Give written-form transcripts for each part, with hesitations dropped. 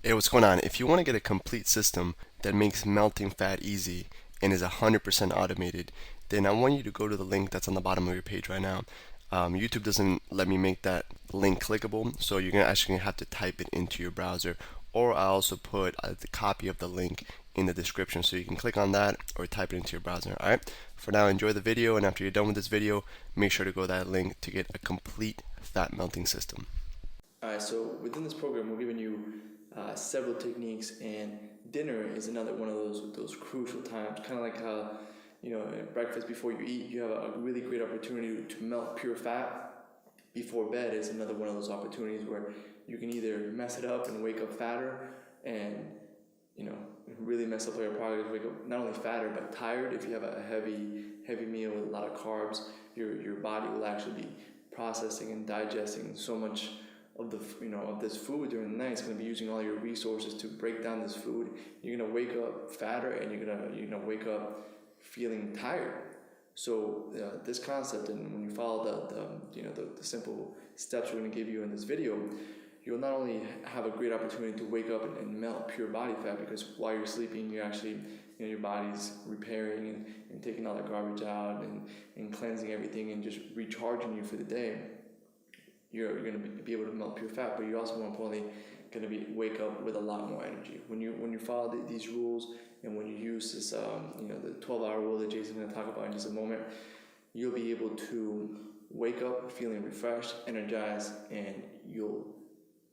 Hey, what's going on? If you want to get a complete system that makes melting fat easy and is 100% automated, then I want you to go to the link that's on the bottom of your page right now. YouTube doesn't let me make that link clickable, so you're actually gonna have to type it into your browser, or I also put the copy of the link in the description, so you can click on that or type it into your browser. All right. For now, enjoy the video, and after you're done with this video, make sure to go to that link to get a complete fat melting system. All right, so within this program, we're giving you several techniques, and dinner is another one of those crucial times. Kind of like how, at breakfast before you eat, you have a really great opportunity to melt pure fat. Before bed is another one of those opportunities where you can either mess it up and wake up fatter, and you know really mess up your progress. Wake up not only fatter but tired. If you have a heavy meal with a lot of carbs, your body will actually be processing and digesting so much of of this food during the night. It's going to be using all your resources to break down this food. You're going to wake up fatter, and you're gonna wake up feeling tired. So this concept, and when you follow the simple steps we're going to give you in this video, you'll not only have a great opportunity to wake up and melt pure body fat, because while you're sleeping, you're actually your body's repairing and taking all the garbage out and cleansing everything and just recharging you for the day. You're going to be able to melt pure fat, but you're also more importantly going to wake up with a lot more energy when you follow these rules, and when you use this the 12-hour rule that Jason's going to talk about in just a moment. You'll be able to wake up feeling refreshed, energized, and you'll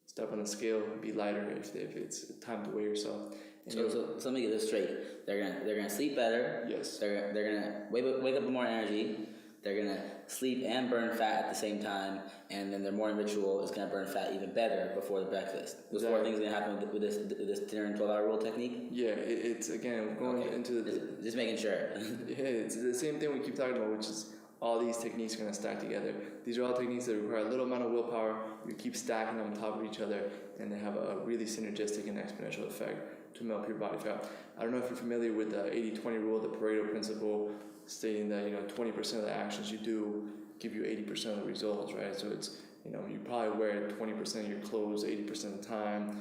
step on the scale, be lighter if it's time to weigh yourself. So let me get this straight. They're gonna sleep better. Yes. They're gonna wake up with more energy. They're gonna sleep and burn fat at the same time, and then their morning ritual is gonna burn fat even better before the breakfast. Those four things are gonna happen with this dinner and 12-hour rule technique. Yeah, it's again going into just making sure. Yeah, it's the same thing we keep talking about, which is all these techniques are going to stack together. These are all techniques that require a little amount of willpower. You keep stacking them on top of each other, and they have a really synergistic and exponential effect to melt pure body fat. I don't know if you're familiar with the 80-20 rule, the Pareto principle, stating that 20% of the actions you do give you 80% of the results, right? So it's you probably wear 20% of your clothes 80% of the time.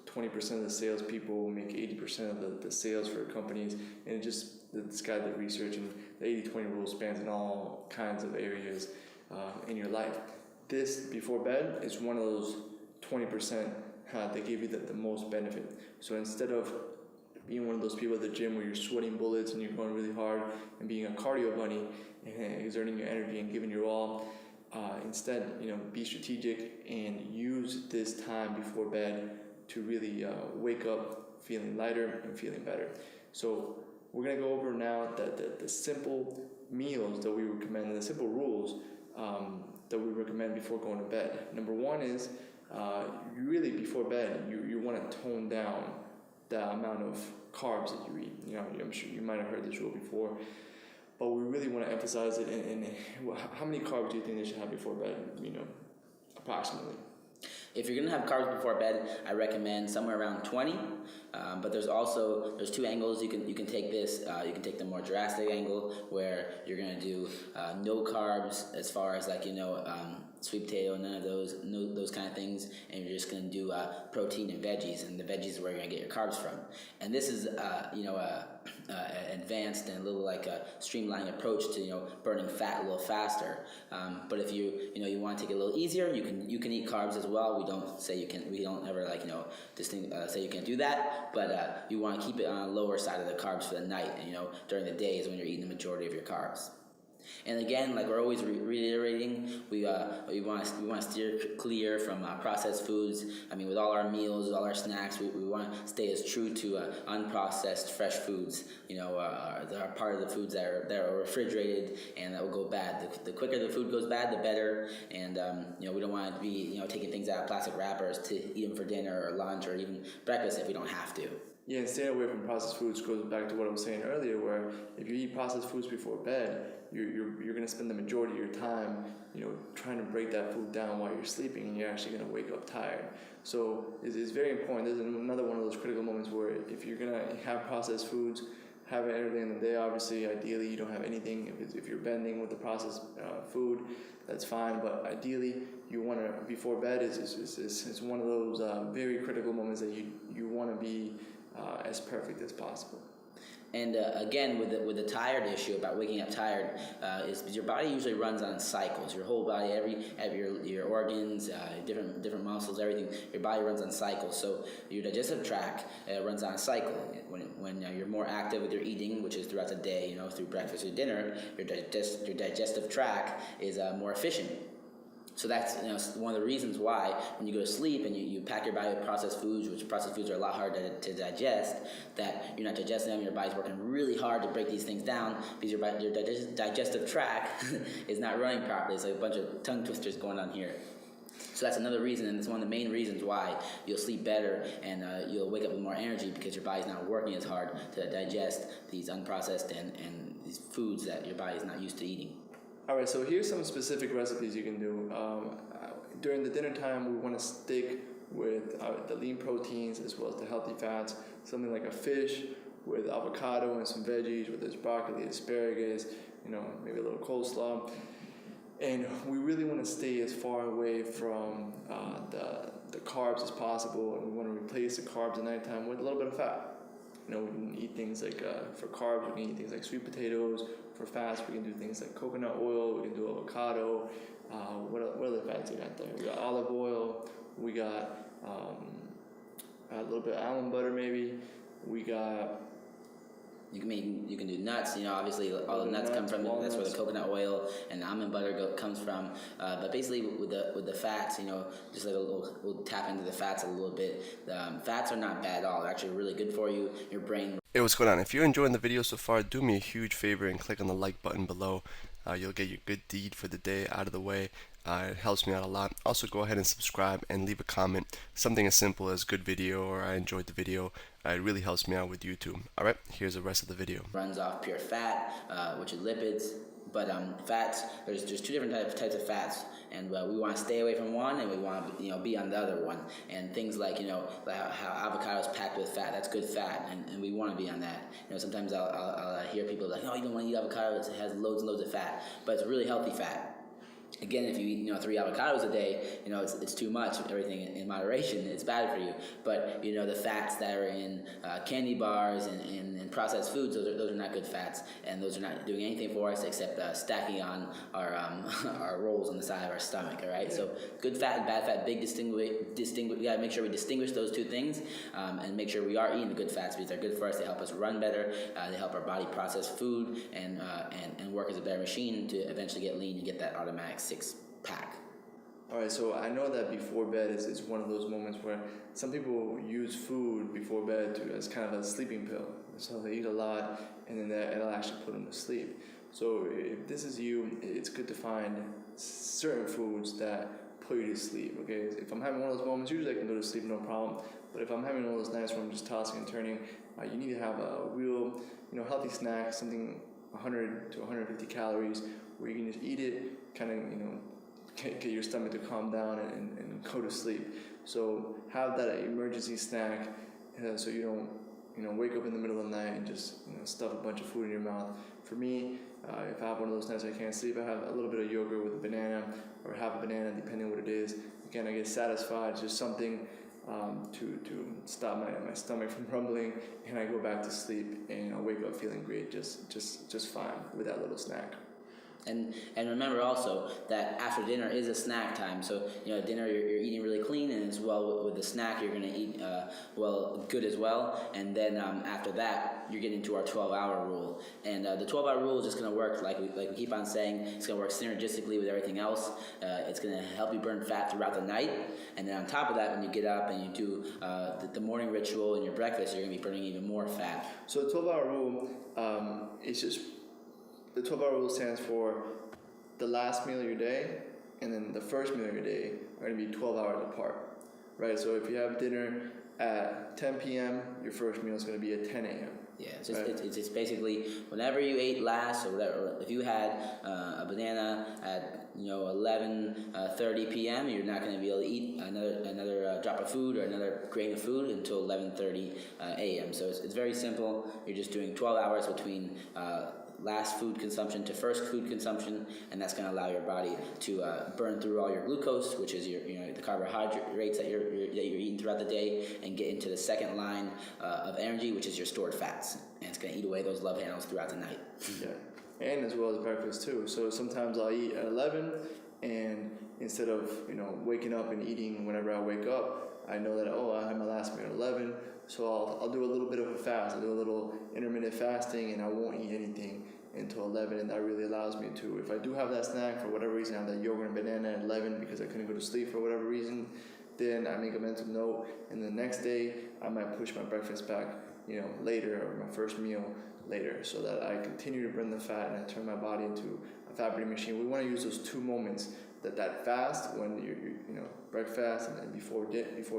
20% of the salespeople make 80% of the sales for companies, and it just this guy did research, and the 80-20 rule spans in all kinds of areas in your life. This before bed is one of those 20% that give you the most benefit. So instead of being one of those people at the gym where you're sweating bullets and you're going really hard and being a cardio bunny and exerting your energy and giving your all, instead, be strategic and use this time before bed to really wake up feeling lighter and feeling better. So we're going to go over now the simple meals that we recommend and the simple rules that we recommend before going to bed. Number one is you really before bed you want to tone down the amount of carbs that you eat. I'm sure you might have heard this rule before, but we really want to emphasize it. And how many carbs do you think they should have before bed? Approximately. If you're gonna have carbs before bed, I recommend somewhere around 20. But there's two angles you can take this. You can take the more drastic angle where you're gonna do no carbs as far as sweet potato, none of those kind of things, and you're just gonna do protein and veggies, and the veggies is where you're gonna get your carbs from. And this is advanced and a little like a streamlined approach to burning fat a little faster. But if you want to take it a little easier, you can eat carbs as well. We don't ever say you can't do that, but you want to keep it on a lower side of the carbs for the night, and during the day is when you're eating the majority of your carbs. And again, like we're always reiterating, we want to steer clear from processed foods. I mean, with all our meals, all our snacks, we want to stay as true to unprocessed, fresh foods. That are part of the foods that are refrigerated and that will go bad. The quicker the food goes bad, the better. And we don't want to be taking things out of plastic wrappers to eat them for dinner or lunch or even breakfast if we don't have to. Yeah, and staying away from processed foods goes back to what I was saying earlier, where if you eat processed foods before bed, you're going to spend the majority of your time, trying to break that food down while you're sleeping, and you're actually going to wake up tired. So it's very important. There's another one of those critical moments where if you're going to have processed foods, have it early in the day. Obviously, ideally, you don't have anything. If you're bending with the processed food, that's fine. But ideally, you want to, before bed is one of those very critical moments that you want to be as perfect as possible. And again, with the tired issue about waking up tired, is your body usually runs on cycles. Your whole body, your organs, different muscles, everything. Your body runs on cycles. So your digestive tract runs on a cycle. When you're more active with your eating, which is throughout the day, through breakfast or dinner, your digestive tract is more efficient. So that's one of the reasons why when you go to sleep and you pack your body with processed foods, which processed foods are a lot harder to digest, that you're not digesting them, your body's working really hard to break these things down because your digestive tract is not running properly. It's like a bunch of tongue twisters going on here. So that's another reason, and it's one of the main reasons why you'll sleep better and you'll wake up with more energy because your body's not working as hard to digest these unprocessed and these foods that your body's not used to eating. All right, so here's some specific recipes you can do. During the dinner time, we want to stick with the lean proteins as well as the healthy fats. Something like a fish with avocado and some veggies, whether it's broccoli, asparagus, maybe a little coleslaw. And we really want to stay as far away from the carbs as possible, and we want to replace the carbs at nighttime with a little bit of fat. We can eat things like, for carbs, we can eat things like sweet potatoes. For fats, we can do things like coconut oil, we can do avocado. What other fats you got there? We got olive oil, we got a little bit of almond butter maybe. We got... You can do nuts. Obviously all the nuts come from. Walnuts. That's where the coconut oil and the almond butter comes from. But basically with the fats, just we'll tap into the fats a little bit. Fats are not bad at all. They're actually really good for you, your brain. Hey, what's going on? If you're enjoying the video so far, do me a huge favor and click on the like button below. You'll get your good deed for the day out of the way. It helps me out a lot. Also, go ahead and subscribe and leave a comment. Something as simple as good video or I enjoyed the video. It really helps me out with YouTube. Alright, here's the rest of the video. Runs off pure fat, which is lipids. But fats, there's two different types of fats, and we want to stay away from one, and we want to be on the other one. And things like like how avocado is packed with fat, that's good fat, and we want to be on that. Sometimes I'll hear people like, oh, you don't want to eat avocado, it has loads and loads of fat, but it's really healthy fat. Again, if you eat 3 avocados a day, it's too much. Everything in moderation, it's bad for you. But the fats that are in candy bars and processed foods, those are not good fats, and those are not doing anything for us except stacking on our our rolls on the side of our stomach. All right. So good fat and bad fat, big distinguish. We gotta make sure we distinguish those two things, and make sure we are eating the good fats because they're good for us. They help us run better. They help our body process food and work as a better machine to eventually get lean and get that automatic 6-pack. All right, so I know that before bed is one of those moments where some people use food before bed as kind of a sleeping pill. So they eat a lot, and then it'll actually put them to sleep. So if this is you, it's good to find certain foods that put you to sleep. Okay, if I'm having one of those moments, usually I can go to sleep no problem. But if I'm having one of those nights where I'm just tossing and turning, you need to have a real, healthy snack, something 100 to 150 calories, where you can just eat it, kind of, get your stomach to calm down and go to sleep. So have that emergency snack so you don't wake up in the middle of the night and just stuff a bunch of food in your mouth. For me, if I have one of those nights I can't sleep, I have a little bit of yogurt with a banana or half a banana depending on what it is. Again, I get satisfied. It's just something to stop my stomach from rumbling, and I go back to sleep and I wake up feeling great, just fine with that little snack. And remember also that after dinner is a snack time. So dinner you're eating really clean, and as well with the snack you're going to eat good as well. And then after that you're getting to our 12-hour rule. And the 12-hour rule is just going to work like we keep on saying. It's going to work synergistically with everything else. It's going to help you burn fat throughout the night. And then on top of that, when you get up and you do the morning ritual and your breakfast, you're going to be burning even more fat. So the 12-hour rule is just. The 12-hour rule stands for the last meal of your day and then the first meal of your day are going to be 12 hours apart. right? So if you have dinner at 10 p.m., your first meal is going to be at 10 a.m. Yeah, it's just basically whenever you ate last or whatever. If you had a banana at 11:30 p.m., you're not going to be able to eat another drop of food or another grain of food until 11:30 a.m. So it's very simple. You're just doing 12 hours between last food consumption to first food consumption, and that's going to allow your body to burn through all your glucose, which is your the carbohydrates that you're eating throughout the day, and get into the second line of energy, which is your stored fats, and it's going to eat away those love handles throughout the night. Yeah, and as well as breakfast too. So sometimes I'll eat at 11, and instead of waking up and eating whenever I wake up, I know that I had my last meal at 11. So I'll do a little bit of a fast. I'll do a little intermittent fasting, and I won't eat anything until 11, and that really allows me to, if I do have that snack for whatever reason, I have that yogurt and banana at 11 because I couldn't go to sleep for whatever reason, then I make a mental note, and the next day I might push my breakfast back, later, or my first meal later, so that I continue to burn the fat and I turn my body into a fat burning machine. We want to use those two moments, that fast when you breakfast and then before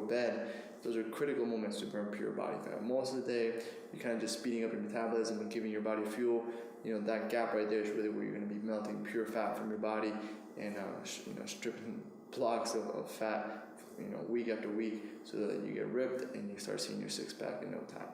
bed. Those are critical moments to burn pure body fat. Most of the day, you're kind of just speeding up your metabolism and giving your body fuel. That gap right there is really where you're going to be melting pure fat from your body and stripping blocks of fat, week after week, so that you get ripped and you start seeing your six pack in no time.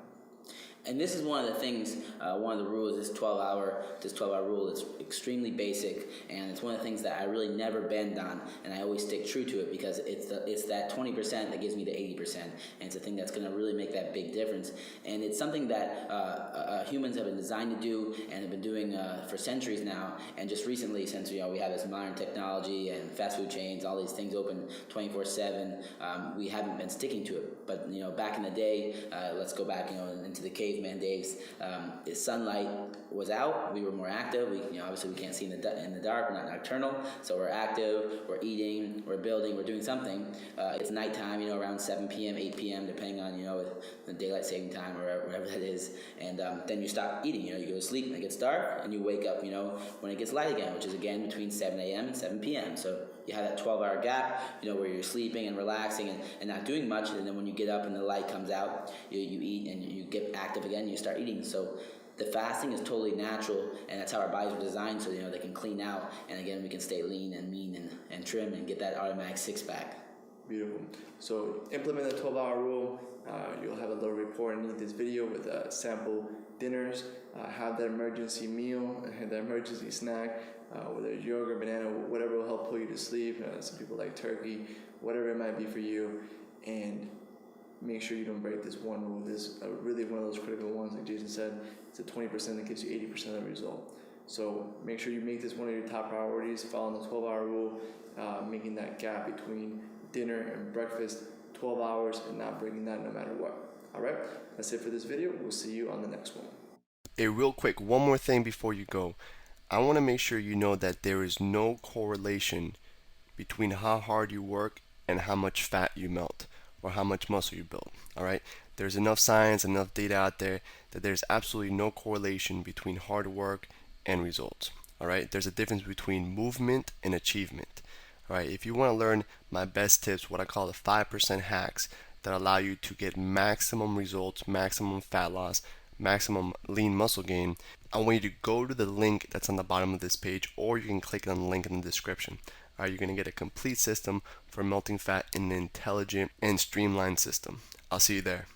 And this is one of the things, one of the rules, this 12-hour rule is extremely basic, and it's one of the things that I really never bend on, and I always stick true to it because it's that 20% that gives me the 80%, and it's a thing that's going to really make that big difference. And it's something that humans have been designed to do and have been doing for centuries now, and just recently, since we have this modern technology and fast food chains, all these things open 24/7, we haven't been sticking to it. But back in the day, let's go back into the caveman days. If sunlight was out, we were more active. We obviously we can't see in the dark. We're not nocturnal, so we're active. We're eating. We're building. We're doing something. It's nighttime. Around 7 p.m., 8 p.m., depending on the daylight saving time or whatever that is. And then you stop eating. You go to sleep and it gets dark, and you wake up. When it gets light again, which is again between 7 a.m. and 7 p.m. So you have that 12-hour gap, where you're sleeping and relaxing and not doing much, and then when you get up and the light comes out, you eat and you get active again, and you start eating. So the fasting is totally natural, and that's how our bodies were designed, so they can clean out, and again we can stay lean and mean and trim and get that automatic six-pack. Beautiful. So implement the 12-hour rule. You'll have a little report underneath this video with sample dinners. Have that emergency meal, that emergency snack, whether it's yogurt, banana, whatever will help pull you to sleep. Some people like turkey, whatever it might be for you. And make sure you don't break this one rule. This is really one of those critical ones. Like Jason said, it's a 20% that gives you 80% of the result. So make sure you make this one of your top priorities, following the 12-hour rule, making that gap between dinner and breakfast 12 hours and not breaking that no matter what. All right, that's it for this video. We'll see you on the next one. Hey, real quick, one more thing before you go. I want to make sure you know that there is no correlation between how hard you work and how much fat you melt or how much muscle you build. All right, there's enough science, enough data out there that there's absolutely no correlation between hard work and results. All right, there's a difference between movement and achievement. All right, if you want to learn my best tips, what I call the 5% hacks that allow you to get maximum results, maximum fat loss, maximum lean muscle gain, I want you to go to the link that's on the bottom of this page, or you can click on the link in the description. All right, you're going to get a complete system for melting fat in an intelligent and streamlined system. I'll see you there.